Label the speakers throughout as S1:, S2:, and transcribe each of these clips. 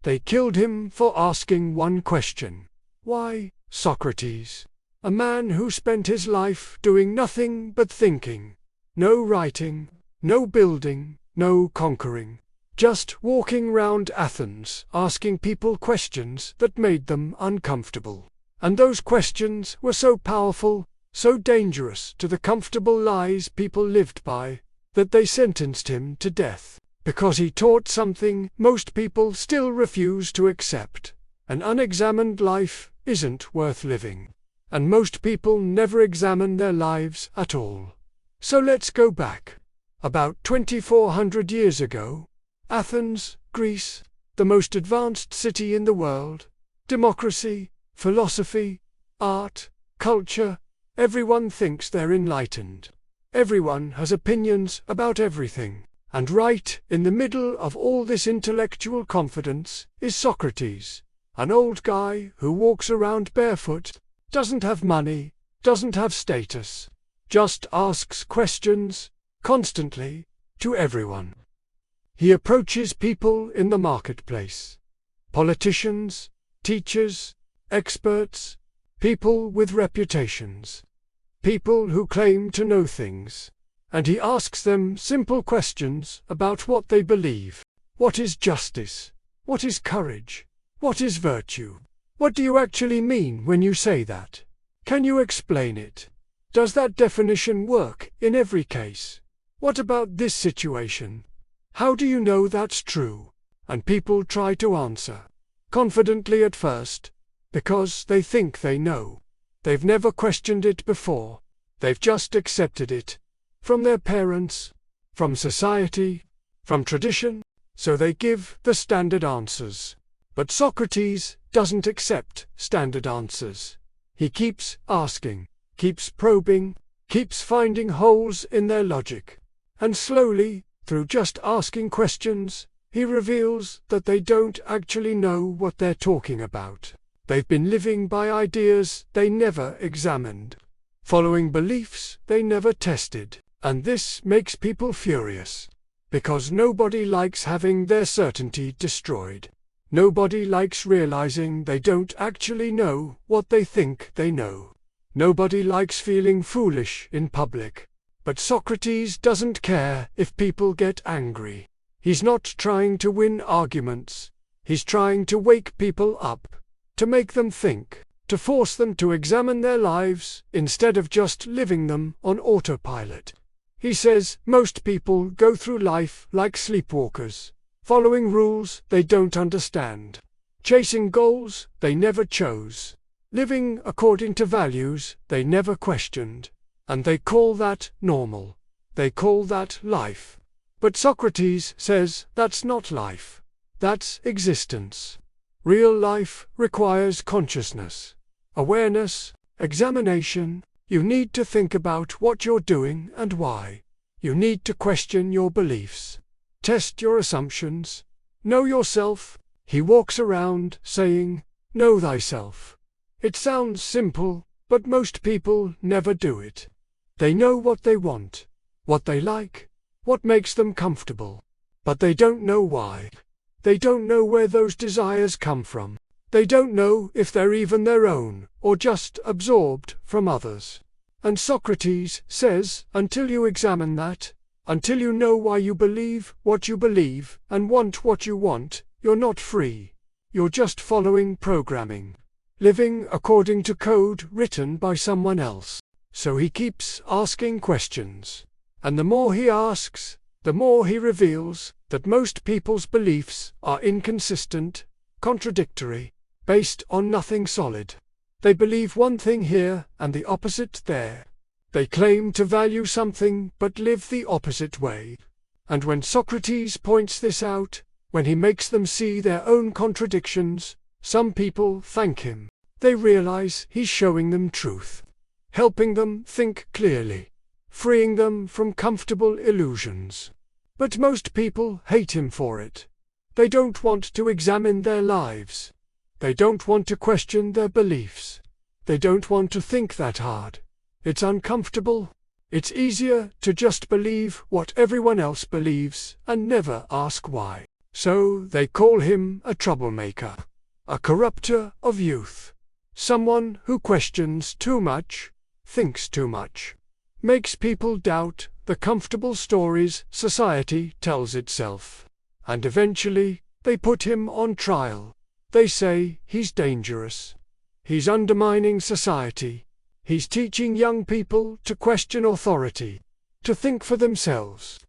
S1: They killed him for asking one question. Why, Socrates, a man who spent his life doing nothing but thinking, no writing, no building, no conquering, just walking round Athens asking people questions that made them uncomfortable. And those questions were so powerful, so dangerous to the comfortable lies people lived by, that they sentenced him to death, because he taught something most people still refuse to accept. An unexamined life isn't worth living. And most people never examine their lives at all. So let's go back. About 2400 years ago, Athens, Greece, the most advanced city in the world, democracy, philosophy, art, culture, everyone thinks they're enlightened. Everyone has opinions about everything. And right in the middle of all this intellectual confidence is Socrates, an old guy who walks around barefoot, doesn't have money, doesn't have status, just asks questions, constantly, to everyone. He approaches people in the marketplace, politicians, teachers, experts, people with reputations, people who claim to know things, and he asks them simple questions about what they believe. What is justice? What is courage? What is virtue? What do you actually mean when you say that? Can you explain it? Does that definition work in every case? What about this situation? How do you know that's true? And people try to answer, confidently at first, because they think they know. They've never questioned it before. They've just accepted it. From their parents, from society, from tradition, so they give the standard answers. But Socrates doesn't accept standard answers. He keeps asking, keeps probing, keeps finding holes in their logic. And slowly, through just asking questions, he reveals that they don't actually know what they're talking about. They've been living by ideas they never examined, following beliefs they never tested. And this makes people furious, because nobody likes having their certainty destroyed. Nobody likes realizing they don't actually know what they think they know. Nobody likes feeling foolish in public. But Socrates doesn't care if people get angry. He's not trying to win arguments. He's trying to wake people up, to make them think, to force them to examine their lives instead of just living them on autopilot. He says most people go through life like sleepwalkers, following rules they don't understand, chasing goals they never chose, living according to values they never questioned, and they call that normal. They call that life. But Socrates says that's not life. That's existence. Real life requires consciousness, awareness, examination. You need to think about what you're doing and why. You need to question your beliefs. Test your assumptions. Know yourself. He walks around saying, "Know thyself." It sounds simple, but most people never do it. They know what they want, what they like, what makes them comfortable. But they don't know why. They don't know where those desires come from. They don't know if they're even their own, or just absorbed from others. And Socrates says, until you examine that, until you know why you believe what you believe and want what you want, you're not free. You're just following programming, living according to code written by someone else. So he keeps asking questions. And the more he asks, the more he reveals that most people's beliefs are inconsistent, contradictory, based on nothing solid. They believe one thing here and the opposite there. They claim to value something but live the opposite way. And when Socrates points this out, when he makes them see their own contradictions, some people thank him. They realize he's showing them truth, helping them think clearly, freeing them from comfortable illusions. But most people hate him for it. They don't want to examine their lives. They don't want to question their beliefs. They don't want to think that hard. It's uncomfortable. It's easier to just believe what everyone else believes and never ask why. So they call him a troublemaker, a corrupter of youth, someone who questions too much, thinks too much, makes people doubt the comfortable stories society tells itself. And eventually, they put him on trial. They say he's dangerous. He's undermining society. He's teaching young people to question authority, to think for themselves,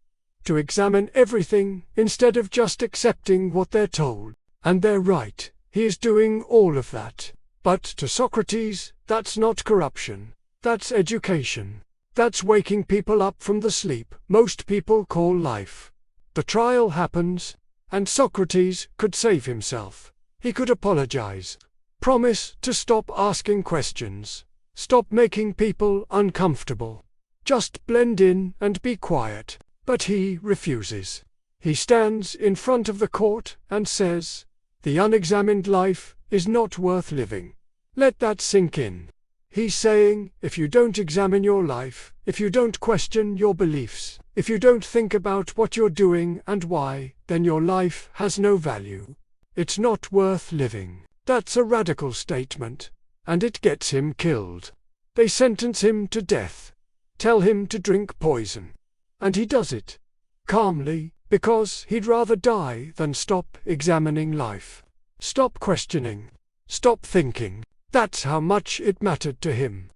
S1: to examine everything instead of just accepting what they're told. And they're right, he is doing all of that. But to Socrates, that's not corruption. That's education. That's waking people up from the sleep most people call life. The trial happens, and Socrates could save himself. He could apologize, promise to stop asking questions, stop making people uncomfortable, just blend in and be quiet. But he refuses. He stands in front of the court and says, "The unexamined life is not worth living." Let that sink in. He's saying, if you don't examine your life, if you don't question your beliefs, if you don't think about what you're doing and why, then your life has no value. It's not worth living. That's a radical statement, and it gets him killed. They sentence him to death, tell him to drink poison. And he does it, calmly, because he'd rather die than stop examining life. Stop questioning. Stop thinking. That's how much it mattered to him.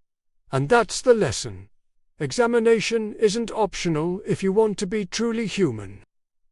S1: And that's the lesson. Examination isn't optional if you want to be truly human.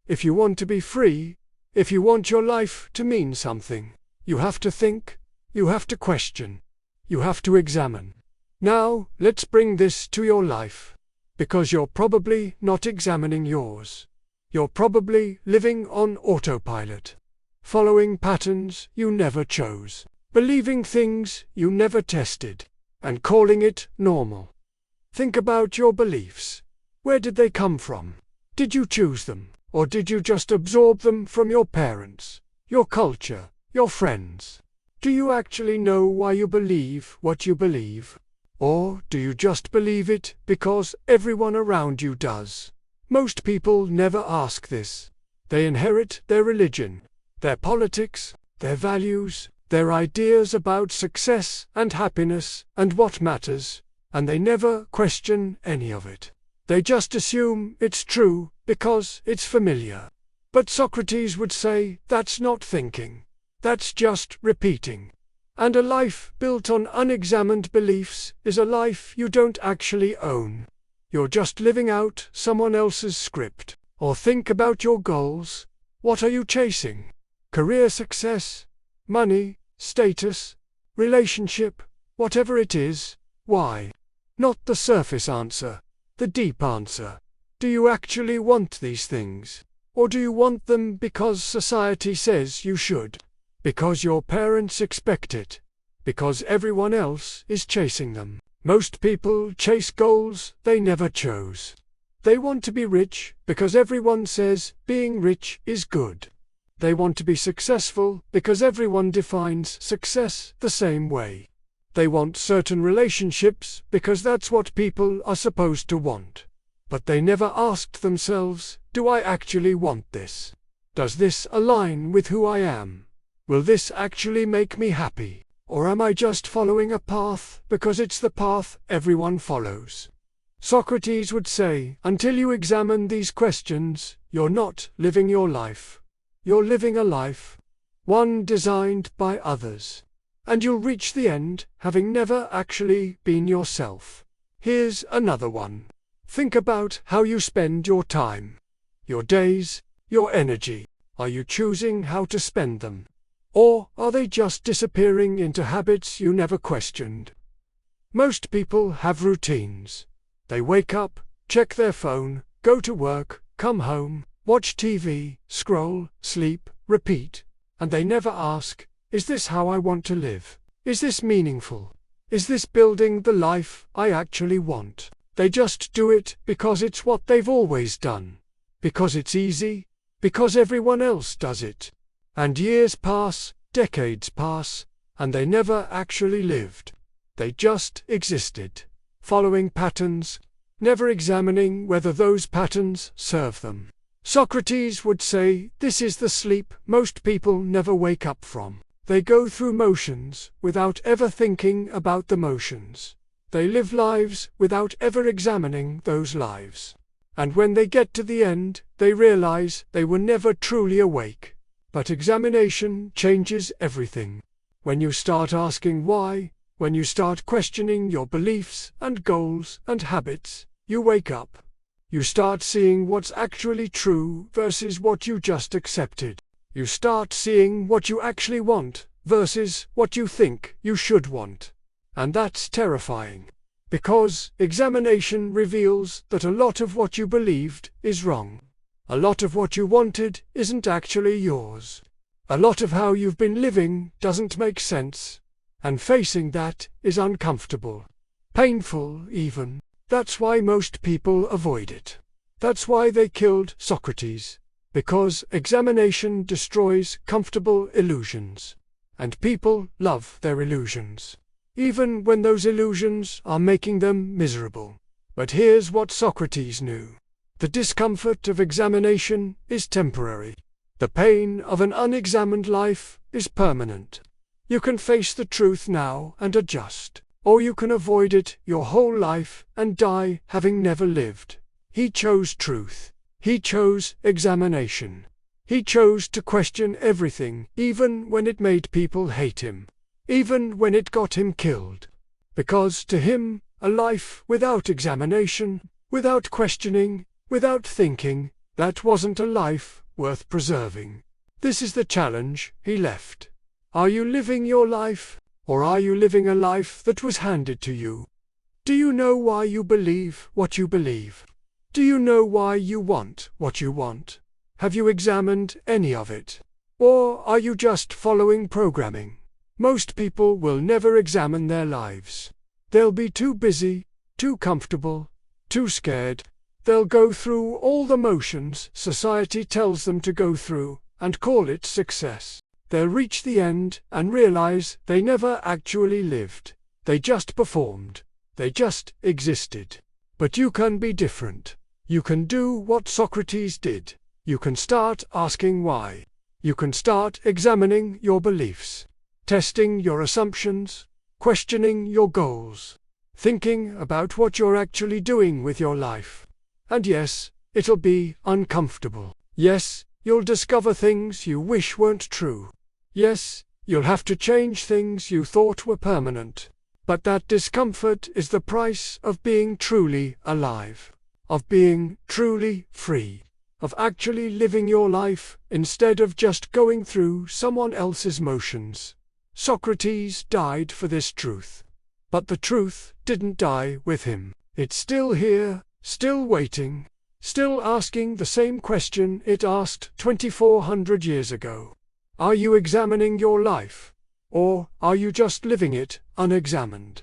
S1: If you want to be free, if you want your life to mean something, you have to think, you have to question, you have to examine. Now, let's bring this to your life. Because you're probably not examining yours. You're probably living on autopilot, following patterns you never chose, believing things you never tested, and calling it normal. Think about your beliefs. Where did they come from? Did you choose them, or did you just absorb them from your parents, your culture, your friends? Do you actually know why you believe what you believe? Or do you just believe it because everyone around you does? Most people never ask this. They inherit their religion, their politics, their values, their ideas about success and happiness and what matters, and they never question any of it. They just assume it's true because it's familiar. But Socrates would say that's not thinking. That's just repeating. And a life built on unexamined beliefs is a life you don't actually own. You're just living out someone else's script. Or think about your goals. What are you chasing? Career success? Money? Status? Relationship? Whatever it is, why? Not the surface answer, the deep answer. Do you actually want these things? Or do you want them because society says you should? Because your parents expect it? Because everyone else is chasing them? Most people chase goals they never chose. They want to be rich because everyone says being rich is good. They want to be successful because everyone defines success the same way. They want certain relationships because that's what people are supposed to want. But they never asked themselves, do I actually want this? Does this align with who I am? Will this actually make me happy? Or am I just following a path because it's the path everyone follows? Socrates would say, until you examine these questions, you're not living your life. You're living a life, one designed by others. And you'll reach the end, having never actually been yourself. Here's another one. Think about how you spend your time, your days, your energy. Are you choosing how to spend them? Or are they just disappearing into habits you never questioned? Most people have routines. They wake up, check their phone, go to work, come home, watch TV, scroll, sleep, repeat, and they never ask, is this how I want to live? Is this meaningful? Is this building the life I actually want? They just do it because it's what they've always done. Because it's easy. Because everyone else does it. And years pass, decades pass, and they never actually lived. They just existed, following patterns, never examining whether those patterns serve them. Socrates would say, this is the sleep most people never wake up from. They go through motions without ever thinking about the motions. They live lives without ever examining those lives. And when they get to the end, they realize they were never truly awake. But examination changes everything. When you start asking why, when you start questioning your beliefs and goals and habits, you wake up. You start seeing what's actually true versus what you just accepted. You start seeing what you actually want versus what you think you should want. And that's terrifying. Because examination reveals that a lot of what you believed is wrong. A lot of what you wanted isn't actually yours. A lot of how you've been living doesn't make sense. And facing that is uncomfortable. Painful, even. That's why most people avoid it. That's why they killed Socrates. Because examination destroys comfortable illusions. And people love their illusions. Even when those illusions are making them miserable. But here's what Socrates knew. The discomfort of examination is temporary. The pain of an unexamined life is permanent. You can face the truth now and adjust, or you can avoid it your whole life and die having never lived. He chose truth. He chose examination. He chose to question everything, even when it made people hate him. Even when it got him killed. Because to him, a life without examination, without questioning, without thinking, that wasn't a life worth preserving. This is the challenge he left. Are you living your life, or are you living a life that was handed to you? Do you know why you believe what you believe? Do you know why you want what you want? Have you examined any of it? Or are you just following programming? Most people will never examine their lives. They'll be too busy, too comfortable, too scared. They'll go through all the motions society tells them to go through and call it success. They'll reach the end and realize they never actually lived. They just performed. They just existed. But you can be different. You can do what Socrates did. You can start asking why. You can start examining your beliefs. Testing your assumptions, questioning your goals, thinking about what you're actually doing with your life. And yes, it'll be uncomfortable. Yes, you'll discover things you wish weren't true. Yes, you'll have to change things you thought were permanent. But that discomfort is the price of being truly alive, of being truly free, of actually living your life instead of just going through someone else's motions. Socrates died for this truth. But the truth didn't die with him. It's still here, still waiting, still asking the same question it asked 2,400 years ago. Are you examining your life? Or are you just living it unexamined?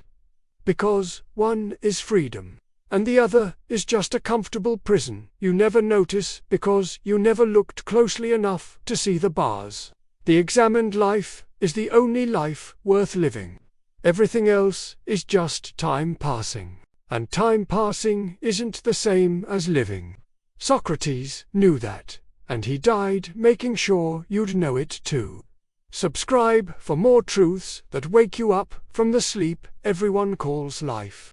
S1: Because one is freedom, and the other is just a comfortable prison you never notice because you never looked closely enough to see the bars. The examined life is the only life worth living. Everything else is just time passing. And time passing isn't the same as living. Socrates knew that, and he died making sure you'd know it too. Subscribe for more truths that wake you up from the sleep everyone calls life.